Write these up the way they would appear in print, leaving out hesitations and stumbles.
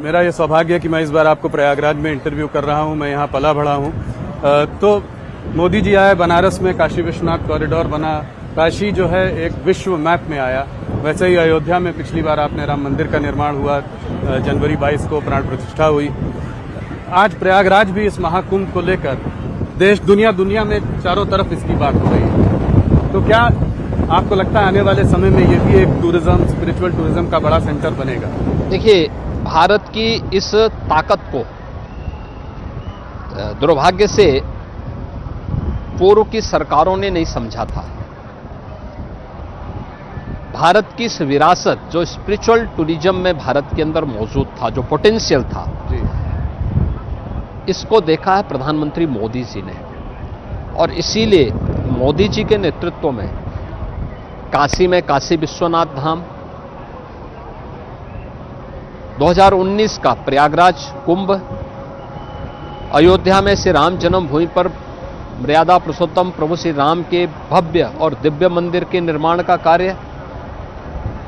मेरा ये सौभाग्य है कि मैं इस बार आपको प्रयागराज में इंटरव्यू कर रहा हूँ। मैं यहाँ पला बढ़ा हूँ। तो मोदी जी आए बनारस में, काशी विश्वनाथ कॉरिडोर बना, काशी जो है एक विश्व मैप में आया। वैसे ही अयोध्या में पिछली बार आपने राम मंदिर का निर्माण हुआ, जनवरी 22 को प्राण प्रतिष्ठा हुई। आज प्रयागराज भी इस महाकुंभ को लेकर देश दुनिया में चारों तरफ इसकी बात हो रही है। तो क्या आपको लगता है आने वाले समय में ये भी एक टूरिज्म, स्पिरिचुअल टूरिज्म का बड़ा सेंटर बनेगा? देखिए, भारत की इस ताकत को दुर्भाग्य से पूर्व की सरकारों ने नहीं समझा था। भारत की इस विरासत जो स्पिरिचुअल टूरिज्म में भारत के अंदर मौजूद था, जो पोटेंशियल था, इसको देखा है प्रधानमंत्री मोदी जी ने। और इसीलिए मोदी जी के नेतृत्व में काशी में काशी विश्वनाथ धाम, 2019 का प्रयागराज कुंभ, अयोध्या में श्री राम जन्मभूमि पर मर्यादा पुरुषोत्तम प्रभु श्री राम के भव्य और दिव्य मंदिर के निर्माण का कार्य,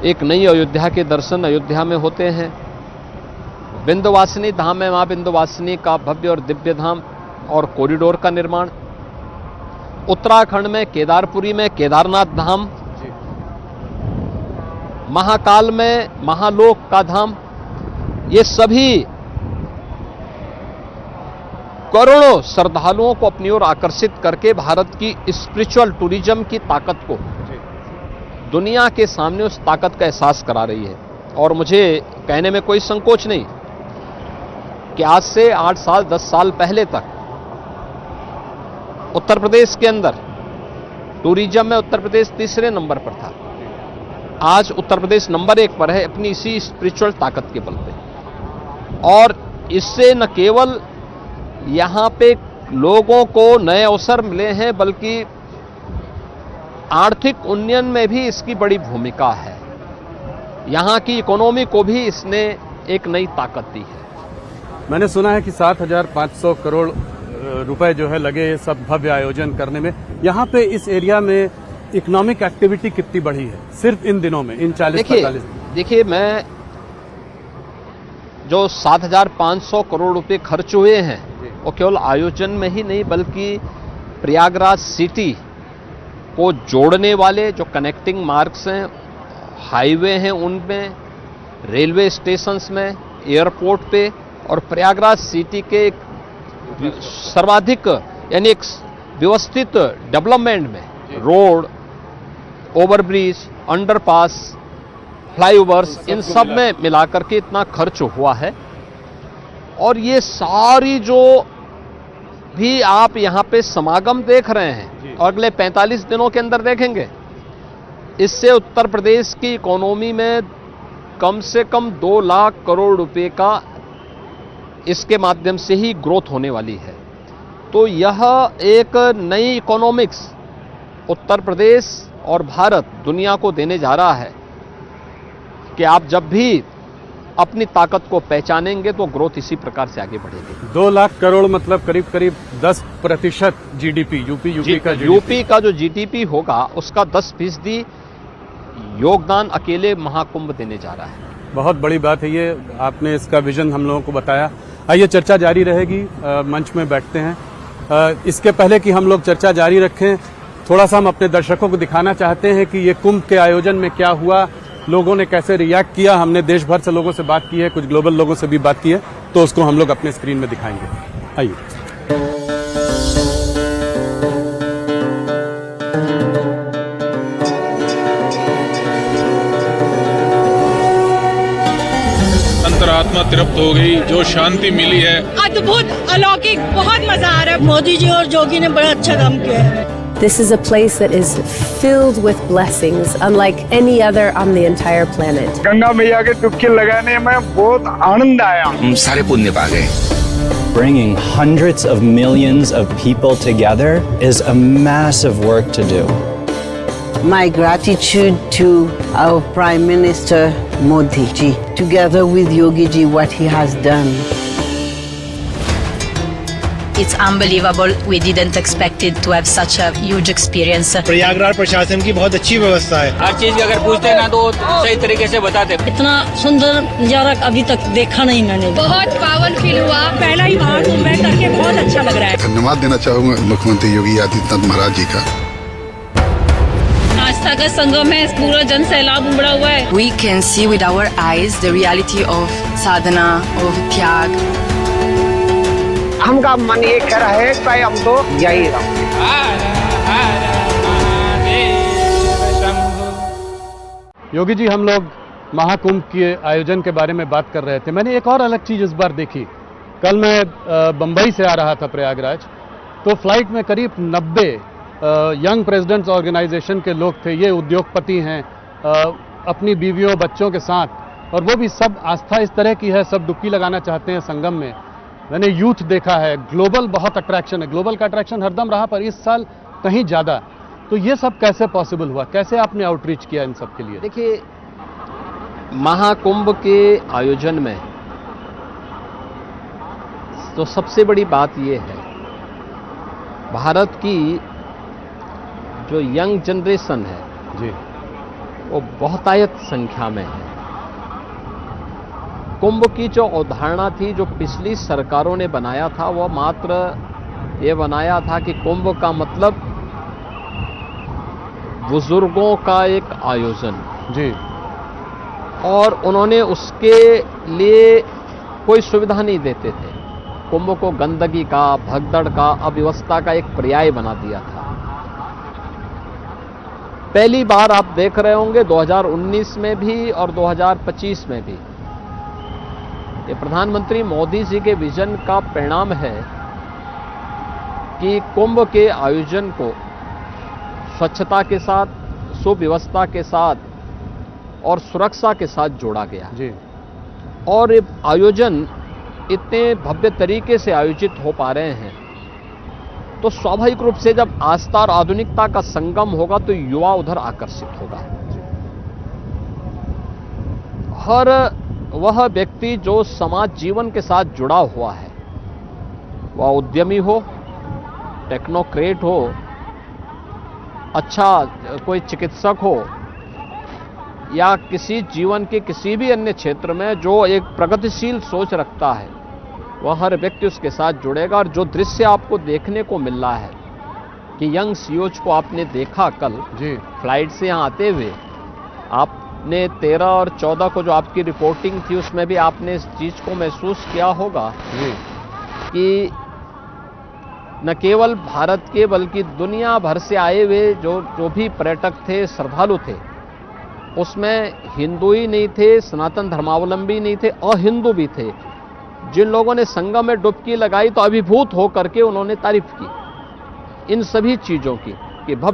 एक नई अयोध्या के दर्शन अयोध्या में होते हैं। विंध्यवासिनी धाम में मां विंध्यवासिनी का भव्य और दिव्य धाम और कॉरिडोर का निर्माण, उत्तराखंड में केदारपुरी में केदारनाथ धाम, महाकाल में महालोक का धाम, ये सभी करोड़ों श्रद्धालुओं को अपनी ओर आकर्षित करके भारत की स्पिरिचुअल टूरिज्म की ताकत को दुनिया के सामने उस ताकत का एहसास करा रही है। और मुझे कहने में कोई संकोच नहीं कि आज से 8 साल 10 साल पहले तक उत्तर प्रदेश के अंदर टूरिज्म में उत्तर प्रदेश तीसरे नंबर पर था। आज उत्तर प्रदेश नंबर 1 पर है अपनी इसी स्पिरिचुअल ताकत के बल पे। और इससे न केवल यहाँ पे लोगों को नए अवसर मिले हैं, बल्कि आर्थिक उन्नयन में भी इसकी बड़ी भूमिका है। यहाँ की इकोनॉमी को भी इसने एक नई ताकत दी है। मैंने सुना है कि 7,500 करोड़ रुपए जो है लगे ये सब भव्य आयोजन करने में। यहाँ पे इस एरिया में इकोनॉमिक एक्टिविटी कितनी बढ़ी है सिर्फ इन दिनों में, इन 40-45? देखिए, मैं जो 7,500 करोड़ रुपए खर्च हुए हैं वो केवल आयोजन में ही नहीं, बल्कि प्रयागराज सिटी को जोड़ने वाले जो कनेक्टिंग मार्ग्स हैं, हाईवे हैं, उनमें, रेलवे स्टेशंस में, एयरपोर्ट पे, और प्रयागराज सिटी के सर्वाधिक यानी एक व्यवस्थित डेवलपमेंट में रोड, ओवरब्रिज, अंडरपास, फ्लाईओवर्स, इन सब में मिलाकर के इतना खर्च हुआ है। और ये सारी जो भी आप यहाँ पे समागम देख रहे हैं और अगले 45 दिनों के अंदर देखेंगे, इससे उत्तर प्रदेश की इकोनॉमी में कम से कम 2 लाख करोड़ रुपए का इसके माध्यम से ही ग्रोथ होने वाली है। तो यह एक नई इकोनॉमिक्स उत्तर प्रदेश और भारत दुनिया को देने जा रहा है कि आप जब भी अपनी ताकत को पहचानेंगे तो ग्रोथ इसी प्रकार से आगे बढ़ेगी। 2 लाख करोड़ मतलब करीब करीब 10% जीडीपी, यूपी का जो जीडीपी होगा उसका 10% योगदान अकेले महाकुंभ देने जा रहा है। बहुत बड़ी बात है ये, आपने इसका विजन हम लोगों को बताया। आइए चर्चा जारी रहेगी, मंच में बैठते हैं। इसके पहले कि हम लोग चर्चा जारी रखें, थोड़ा सा हम अपने दर्शकों को दिखाना चाहते हैं कि ये कुंभ के आयोजन में क्या हुआ, लोगों ने कैसे रिएक्ट किया। हमने देश भर से लोगों से बात की है, कुछ ग्लोबल लोगों से भी बात की है, तो उसको हम लोग अपने स्क्रीन में दिखाएंगे। आइए। अंतरात्मा तृप्त हो गई, जो शांति मिली है, अद्भुत, अलौकिक, बहुत मजा आ रहा है। मोदी जी और जोगी ने बड़ा अच्छा काम किया है। This is a place that is filled with blessings, unlike any other on the entire planet. Ganga मैया के डुबकी लगाने में बहुत आनंद आया। हम सारे पुण्य पा गए। Bringing hundreds of millions of people together is a massive work to do. My gratitude to our Prime Minister Modi ji, together with Yogi ji, what he has done. It's unbelievable. We didn't expect it to have such a huge experience. Prayagraj प्रशासन की बहुत अच्छी व्यवस्था है। हर चीज की अगर पूछते ना तो सही तरीके से बताते। इतना सुंदर नजारा अभी तक देखा नहीं मैंने। बहुत पावन फील हुआ। पहला ही महाकुंभ है करके बहुत अच्छा लग रहा है। धन्यवाद देना चाहूँगा मुख्यमंत्री योगी आदित्यनाथ महाराज जी का। आस्था का संगम है, पूरा जन सैलाब उमड़ा हुआ है। We can see with our eyes the reality of sadhana, of त्याग। हमका मन ये कह रहा है कि हम तो यही रहो। योगी जी, हम लोग महाकुंभ के आयोजन के बारे में बात कर रहे थे। मैंने एक और अलग चीज़ इस बार देखी। कल मैं बम्बई से आ रहा था प्रयागराज, तो फ्लाइट में करीब 90 यंग प्रेसिडेंट्स ऑर्गेनाइजेशन के लोग थे। ये उद्योगपति हैं, अपनी बीवियों बच्चों के साथ, और वो भी सब आस्था इस तरह की है, सब डुबकी लगाना चाहते हैं संगम में। मैंने यूथ देखा है, ग्लोबल बहुत अट्रैक्शन है। ग्लोबल का अट्रैक्शन हरदम रहा, पर इस साल कहीं ज़्यादा। तो ये सब कैसे पॉसिबल हुआ? कैसे आपने आउटरीच किया इन सब के लिए? देखिए, महाकुंभ के आयोजन में तो सबसे बड़ी बात ये है, भारत की जो यंग जनरेशन है जी, वो बहुतायत संख्या में है। कुंभ की जो अवधारणा थी, जो पिछली सरकारों ने बनाया था, वो मात्र ये बनाया था कि कुंभ का मतलब बुजुर्गों का एक आयोजन जी, और उन्होंने उसके लिए कोई सुविधा नहीं देते थे। कुंभ को गंदगी का, भगदड़ का, अव्यवस्था का एक पर्याय बना दिया था। पहली बार आप देख रहे होंगे 2019 में भी और 2025 में भी, ये प्रधानमंत्री मोदी जी के विजन का परिणाम है कि कुंभ के आयोजन को स्वच्छता के साथ, सुव्यवस्था के साथ और सुरक्षा के साथ जोड़ा गया जी। और ये आयोजन इतने भव्य तरीके से आयोजित हो पा रहे हैं, तो स्वाभाविक रूप से जब आस्था और आधुनिकता का संगम होगा तो युवा उधर आकर्षित होगा। हर वह व्यक्ति जो समाज जीवन के साथ जुड़ा हुआ है, वह उद्यमी हो, टेक्नोक्रेट हो, अच्छा कोई चिकित्सक हो, या किसी जीवन के किसी भी अन्य क्षेत्र में जो एक प्रगतिशील सोच रखता है, वह हर व्यक्ति उसके साथ जुड़ेगा। और जो दृश्य आपको देखने को मिल रहा है कि यंग सीओज को आपने देखा कल जी, फ्लाइट से यहाँ आते हुए, आपने 13 और 14 को जो आपकी रिपोर्टिंग थी उसमें भी आपने इस चीज़ को महसूस किया होगा जी, कि न केवल भारत के बल्कि दुनिया भर से आए हुए जो भी पर्यटक थे, श्रद्धालु थे, उसमें हिंदू ही नहीं थे, सनातन धर्मावलंबी नहीं थे, अहिंदू भी थे। जिन लोगों ने संगम में डुबकी लगाई तो अभिभूत होकर के उन्होंने तारीफ की इन सभी चीज़ों की कि भव्य